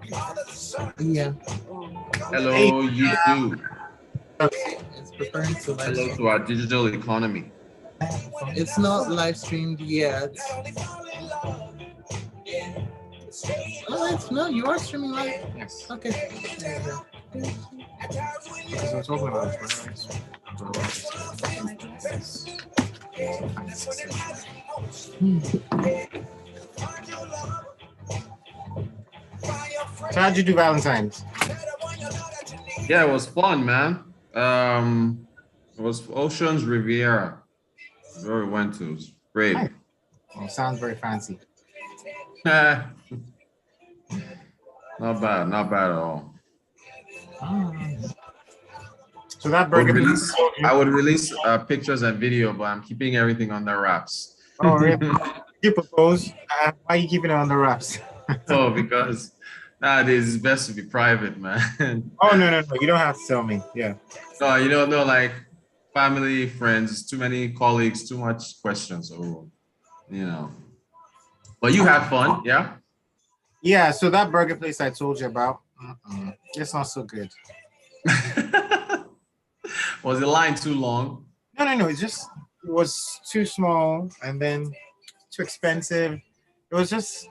Yeah. Hey, Hello, YouTube. It's preparing to live Hello stream. to our digital economy. It's not live streamed yet. Oh, it's no, you are streaming live? yes. Okay. There you go. Because we're talking about So how'd you do Valentine's? Yeah, it was fun, man. It was Ocean's Riviera. Where we went to. It was great. Nice. Oh, sounds very fancy. Not bad, not bad at all. So that I would burger. release pictures and video, but I'm keeping everything under wraps. Oh, really? You propose? Why are you keeping it under wraps? Oh, because nowadays it's best to be private, man. Oh, no. You don't have to tell me. Yeah. No, you don't know, like family, friends, too many colleagues, too much questions. So, you know. But you had fun, yeah? Yeah, so that burger place I told you about, it's not so good. Was the line too long? No. It was too small and then too expensive. It was.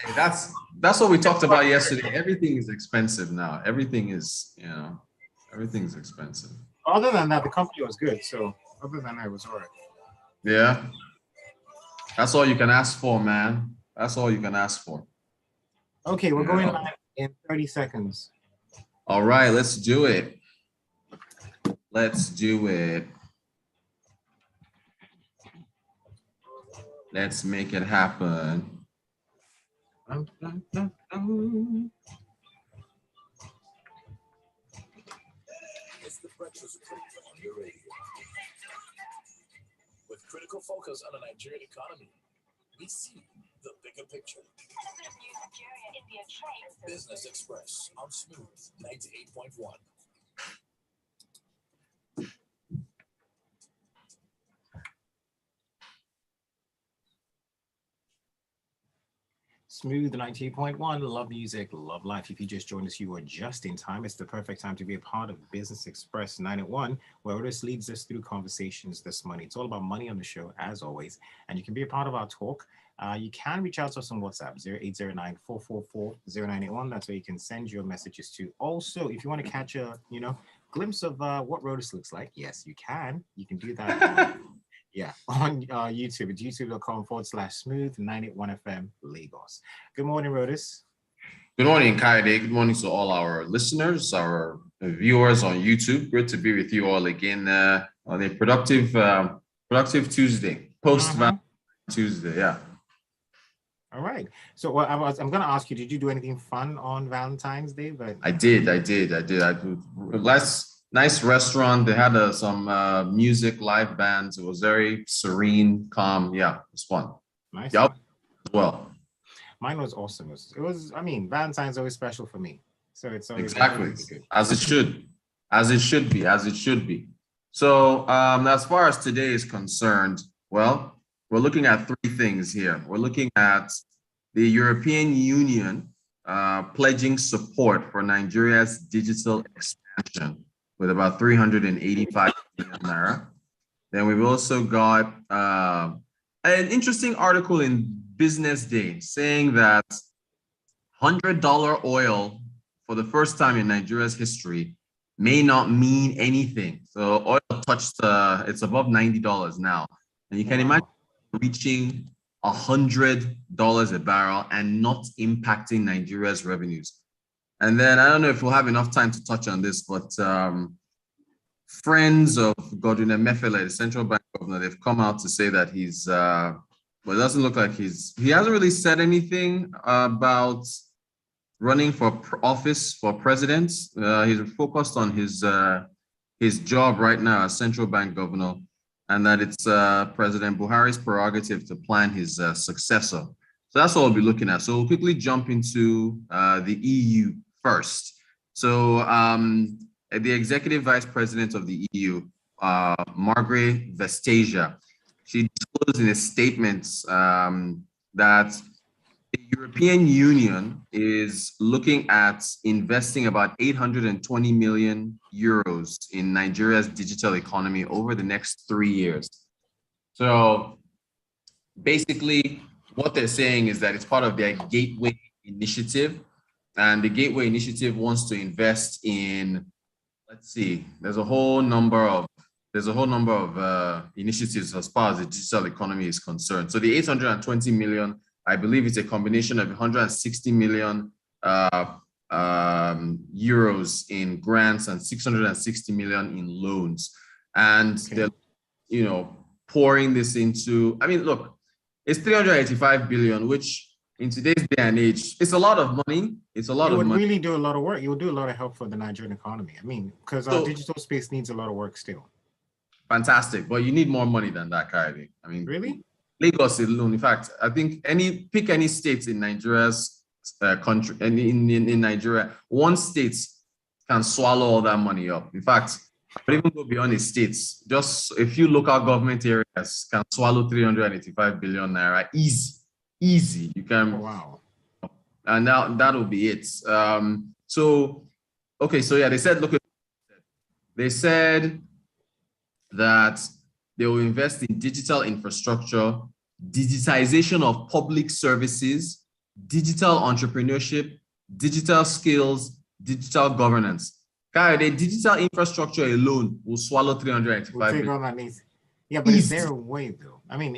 Hey, that's what we talked about yesterday. Everything is expensive now. Everything's expensive. Other than that, the company was good. So other than that, it was all right. Yeah. That's all you can ask for, man. That's all you can ask for. Okay, we're going live in 30 seconds. All right, let's do it. Let's do it. Let's make it happen. It's the breakfast on your radio. With critical focus on the Nigerian economy, we see the bigger picture. Business Express on Smooth 98.1. Smooth 98.1, love music, love life. If you just joined us, you are just in time. It's the perfect time to be a part of Business Express 901, where Rotus leads us through conversations this morning. It's all about money on the show, as always, and you can be a part of our talk. You can reach out to us on WhatsApp, 0809-444-0981. That's where you can send your messages to. Also, if you want to catch a glimpse of what Rotus looks like, yes, you can. You can do that. On YouTube. It's youtube.com/smooth981FM Lagos. Good morning, Rotus. Good morning, Kayode. Good morning to all our listeners, our viewers on YouTube. Great to be with you all again on a productive Tuesday, post Tuesday. Yeah. All right. So I'm going to ask you, did you do anything fun on Valentine's Day? But I did. Nice restaurant. They had some music, live bands. It was very serene, calm. Yeah, it was fun. Nice. Yep. Well, mine was awesome. It was. I mean, Valentine's always special for me. So it's always exactly really good. As it should be. So as far as today is concerned, well, we're looking at three things here. We're looking at the European Union pledging support for Nigeria's digital expansion with about 385 billion naira. Then we've also got an interesting article in Business Day saying that $100 oil for the first time in Nigeria's history may not mean anything. So oil touched, it's above $90 now. And you can imagine reaching $100 a barrel and not impacting Nigeria's revenues. And then I don't know if we'll have enough time to touch on this, but friends of Godwin Emefiele, the central bank governor, they've come out to say that he's, well, it doesn't look like he hasn't really said anything about running for office for president. He's focused on his job right now as central bank governor, and that it's President Buhari's prerogative to plan his successor. So that's what we'll be looking at. So we'll quickly jump into the EU first. So the executive vice president of the EU, Margaret Vestager, she disclosed in a statement that the European Union is looking at investing about 820 million euros in Nigeria's digital economy over the next 3 years. So basically, what they're saying is that it's part of their Gateway Initiative, and the Gateway Initiative wants to invest in, let's see, there's a whole number of initiatives as far as the digital economy is concerned. So the 820 million, I believe it's a combination of 160 million euros in grants and 660 million in loans. And they're, pouring this into, I mean, look, it's 385 billion, which in today's day and age, it's a lot of money. It's a lot of money. It would really do a lot of work. It would do a lot of help for the Nigerian economy. I mean, because our digital space needs a lot of work still. Fantastic, but you need more money than that, Kayode. I mean, really? Lagos alone. In fact, I think pick any state in Nigeria's country, and in Nigeria, one state can swallow all that money up. In fact, but even go beyond the states, just a few local government areas can swallow 385 billion naira. Easy. You can. Oh, wow. And now that'll be it. So yeah, they said that they will invest in digital infrastructure, digitization of public services, digital entrepreneurship, digital skills, digital governance. The digital infrastructure alone will swallow 385 billion. Yeah, but is there a way though? I mean,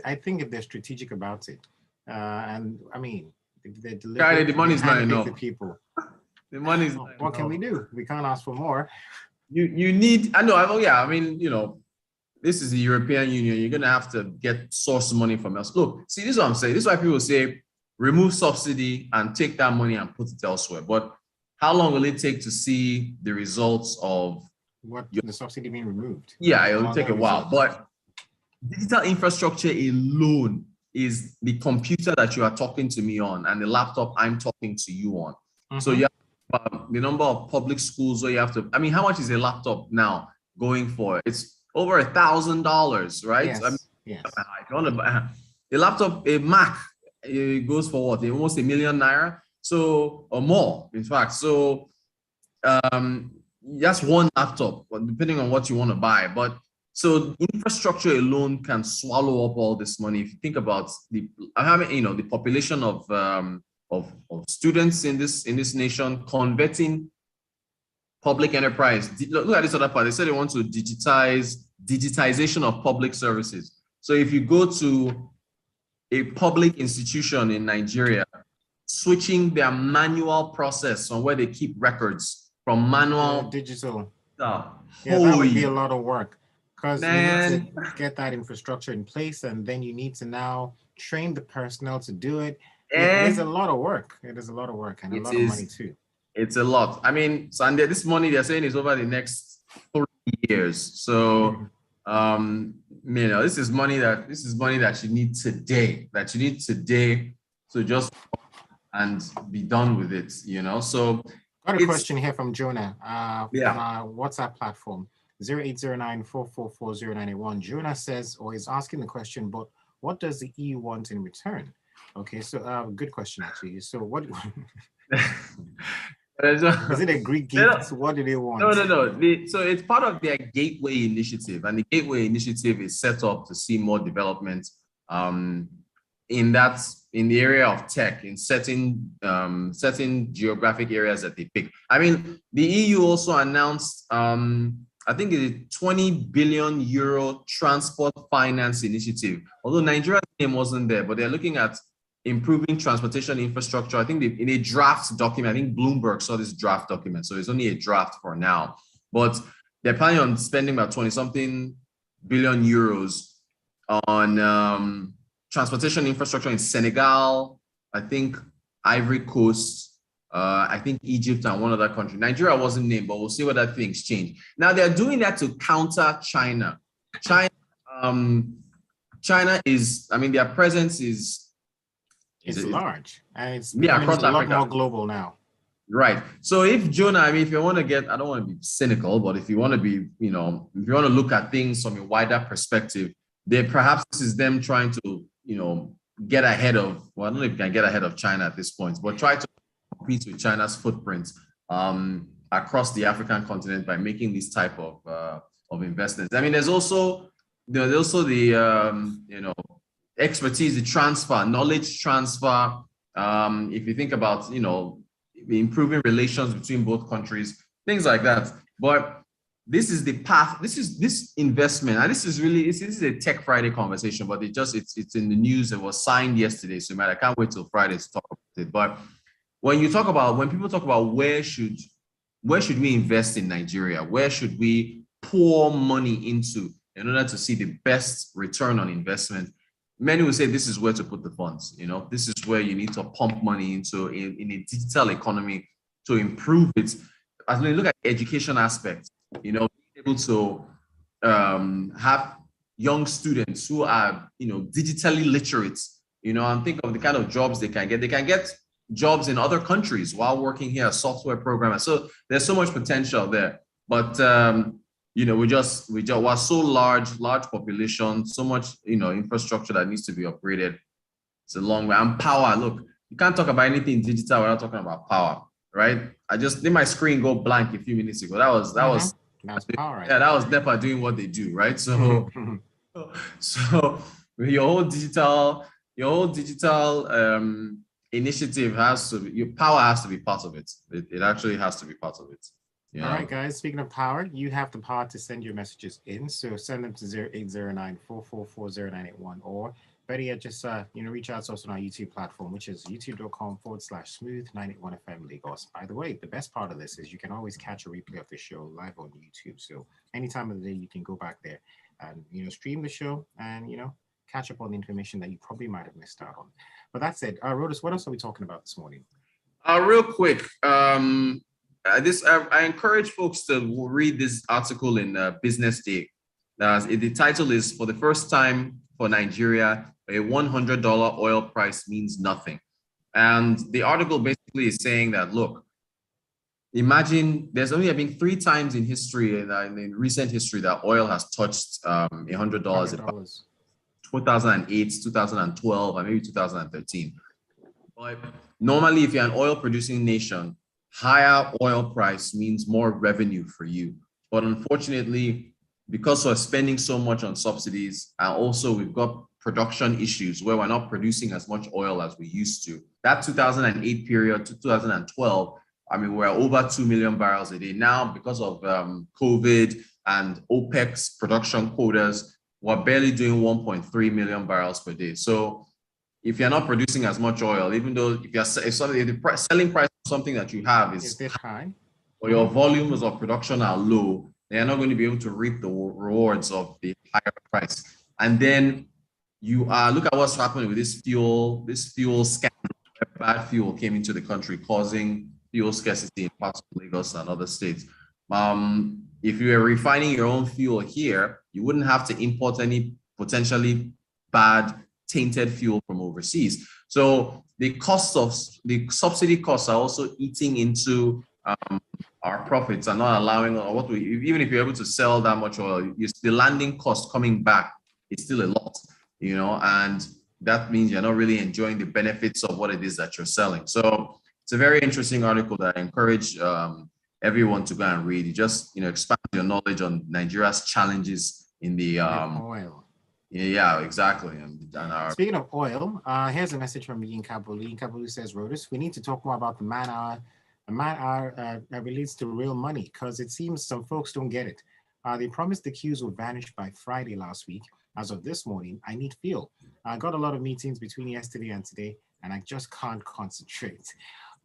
I think if they're strategic about it, and I mean, if they're the money's not enough. The people. The money's not what can we do? We can't ask for more. You need. I mean, this is the European Union. You're gonna have to get source money from else. Look, see, this is what I'm saying. This is why people say remove subsidy and take that money and put it elsewhere. But how long will it take to see the results of the subsidy being removed? Yeah, it'll take a while. But digital infrastructure alone is the computer that you are talking to me on and the laptop I'm talking to you on. Mm-hmm. So you have the number of public schools where you have to. I mean, how much is a laptop now going for? It's over $1,000, right? Yes. I mean, yes. If you want to buy a laptop, a Mac, it goes for what? Almost $1 million naira. So, or more, in fact. So, that's one laptop, depending on what you want to buy. But so infrastructure alone can swallow up all this money. If you think about the population of students in this nation, converting public enterprise. Look at this other part. They said they want to digitization of public services. So if you go to a public institution in Nigeria, switching their manual process on where they keep records from manual digital. That would be a lot of work because you need to get that infrastructure in place, and then you need to now train the personnel to do it. It is a lot of work. It is a lot of work and a lot of money too. It's a lot. I mean, Sunday, this money they're saying is over the next 3 years. So, this is money that you need today. So just and be done with it, So got a question here from Jonah on our WhatsApp platform, 0809444091. Jonah says, or is asking the question, but what does the EU want in return? Okay, so good question actually. So what is it a Greek gift? What do they want? No. So it's part of their Gateway Initiative, and the Gateway Initiative is set up to see more development in the area of tech in certain geographic areas that they pick. I mean, the EU also announced I think a 20 billion euro transport finance initiative. Although Nigeria's name wasn't there, but they're looking at improving transportation infrastructure. I think in a draft document, I think Bloomberg saw this draft document, so it's only a draft for now. But they're planning on spending about 20-something billion euros on transportation infrastructure in Senegal, I think Ivory Coast, I think Egypt and one other country. Nigeria wasn't named, but we'll see whether things change. Now they're doing that to counter China. China is, I mean, their presence is large, and it's across a lot Africa. more global now. Right. So if Jonah, I mean, if you want to get, I don't want to be cynical, but if you want to be, if you want to look at things from a wider perspective, perhaps this is them trying to, get ahead of, well, I don't know if you can get ahead of China at this point, but try to compete with China's footprint across the African continent by making this type of investments. I mean, there's also the expertise, the transfer, knowledge transfer. If you think about improving relations between both countries, things like that. But this is the path. This investment, and this is a Tech Friday conversation, but it's in the news. It was signed yesterday, so man, I can't wait till Friday to talk about it. But when people talk about where should we invest in Nigeria, where should we pour money into in order to see the best return on investment, many will say this is where to put the funds. This is where you need to pump money into in a digital economy to improve it. As we look at the education aspect, being able to have young students who are digitally literate, and think of the kind of jobs they can get. They can get jobs in other countries while working here as software programmers. So there's so much potential there. But we're so large population, so much infrastructure that needs to be upgraded. It's a long way. And power, look, you can't talk about anything digital without talking about power, right? I just did my screen go blank a few minutes ago. That was power, right? Yeah, that was NEPA doing what they do, right? So so your whole digital initiative your power has to be part of it. It actually has to be part of it. All right, guys, speaking of power, you have the power to send your messages in. So send them to 0809-444-0981, or better yet, just reach out to us on our YouTube platform, which is youtube.com/smooth981FM Lagos. By the way, the best part of this is you can always catch a replay of the show live on YouTube. So any time of the day, you can go back there and stream the show and catch up on the information that you probably might have missed out on. But that's it. Rotus, what else are we talking about this morning? Real quick, I encourage folks to read this article in Business Day. The title is "For the First Time for Nigeria, a $100 oil price means nothing." And the article basically is saying that, look, imagine there's only been 3 times in history, in recent history, that oil has touched $100. 2008, 2012, and maybe 2013. But normally, if you're an oil producing nation, higher oil price means more revenue for you. But unfortunately, because we're spending so much on subsidies, and also we've got production issues where we're not producing as much oil as we used to. That 2008 period to 2012, we're over 2 million barrels a day. Now, because of COVID and OPEC's production quotas, we're barely doing 1.3 million barrels per day. So if you're not producing as much oil, even though if the selling price of something that you have is high, or your volumes of production are low, they're not going to be able to reap the rewards of the higher price. And then look at what's happening with this fuel scandal. Bad fuel came into the country, causing fuel scarcity in parts of Lagos and other states. If you were refining your own fuel here, you wouldn't have to import any potentially bad, tainted fuel from overseas. So the subsidy costs are also eating into our profits and not allowing, even if you're able to sell that much oil, the landing cost coming back is still a lot, and that means you're not really enjoying the benefits of what it is that you're selling. So it's a very interesting article that I encourage everyone to go and read. It just expand your knowledge on Nigeria's challenges in the oil. Yeah, exactly. Speaking of oil, here's a message from Yinka Bulu. Yinka Bulu says, Rotus, we need to talk more about the man-hour that relates to real money, because it seems some folks don't get it. They promised the queues would vanish by Friday last week. As of this morning, I need fuel. I got a lot of meetings between yesterday and today, and I just can't concentrate.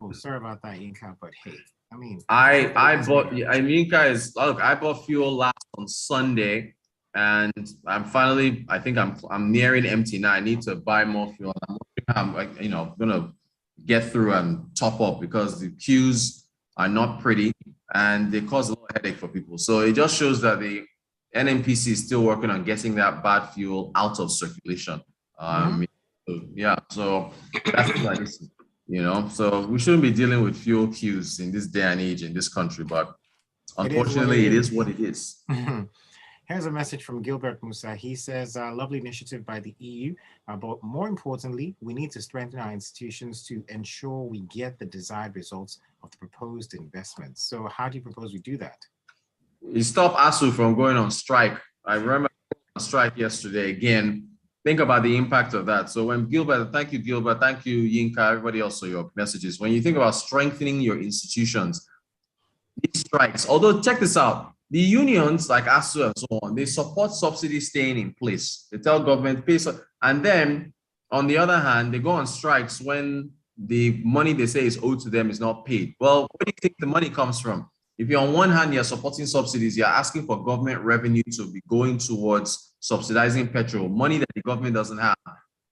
Oh, sorry about that, Yinka, but hey, I bought fuel last on Sunday, and I'm nearing empty now. I need to buy more fuel. I'm gonna get through and top up, because the queues are not pretty and they cause a lot of headache for people. So it just shows that the NNPC is still working on getting that bad fuel out of circulation. So that's like, so we shouldn't be dealing with fuel queues in this day and age in this country, but unfortunately it is what it is. Here's a message from Gilbert Musa. He says, lovely initiative by the EU, but more importantly, we need to strengthen our institutions to ensure we get the desired results of the proposed investments. So how do you propose we do that? You stop ASU from going on strike. I remember on strike yesterday again. Think about the impact of that. So when Gilbert, thank you, Yinka, everybody else for your messages. When you think about strengthening your institutions, these strikes, although check this out, the unions like ASU and so on, they support subsidy staying in place. They tell government pay, and then on the other hand, they go on strikes when the money they say is owed to them is not paid. Well, where do you think the money comes from? If you're on one hand, you're supporting subsidies, you're asking for government revenue to be going towards subsidizing petrol, money that the government doesn't have.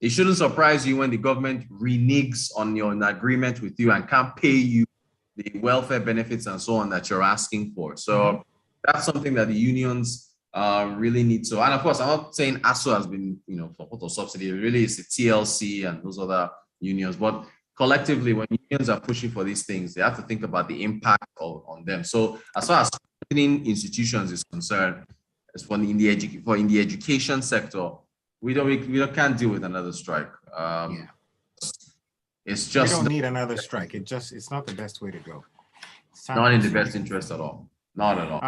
It shouldn't surprise you when the government reneges on an agreement with you and can't pay you the welfare benefits and so on that you're asking for. So that's something that the unions really need to. And of course, I'm not saying ASU has been, support of subsidy. It really is the TLC and those other unions. But collectively, when unions are pushing for these things, they have to think about the impact on them. So as far as strengthening institutions is concerned, as for in the education sector, we can't deal with another strike. It's just we don't need another strike. It's not the best way to go. Not in the best interest at all. Not at all.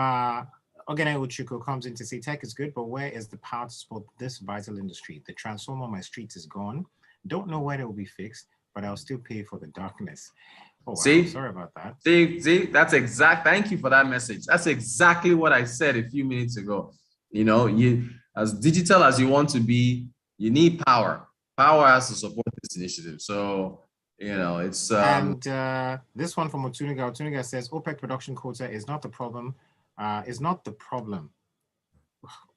Ogene Uchuko comes in to say tech is good, but where is the power to support this vital industry? The transformer on my street is gone. Don't know when it will be fixed, but I'll still pay for the darkness. Oh, wow. See, sorry about that. See, that's thank you for that message. That's exactly what I said a few minutes ago. You as digital as you want to be, you need power. Power has to support this initiative. So, it's and this one from Otuniga. Otuniga says OPEC production quota is not the problem.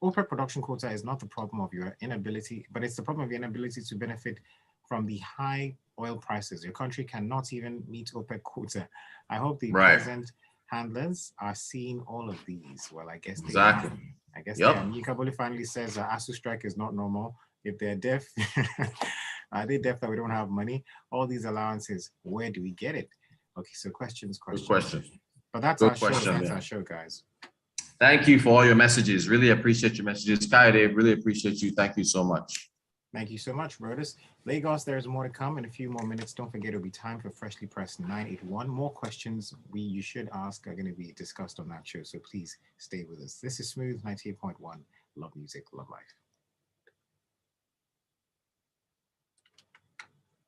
OPEC production quota is not the problem of your inability, but it's the problem of your inability to benefit from the high oil prices. Your country cannot even meet OPEC quota. I hope the present handlers are seeing all of these. Well, I guess they are. I guess Yikaboli finally says ASU strike is not normal. If they're deaf, are they deaf that we don't have money? All these allowances, where do we get it? Okay, so questions. Good question. But that's our show. That's our show, guys. Thank you for all your messages. Really appreciate your messages. Kayode, really appreciate you. Thank you so much. Thank you so much, Rotus. Lagos, there's more to come in a few more minutes. Don't forget, it'll be time for Freshly Pressed 981. More questions you should ask are going to be discussed on that show, so please stay with us. This is Smooth 98.1. Love music, love life.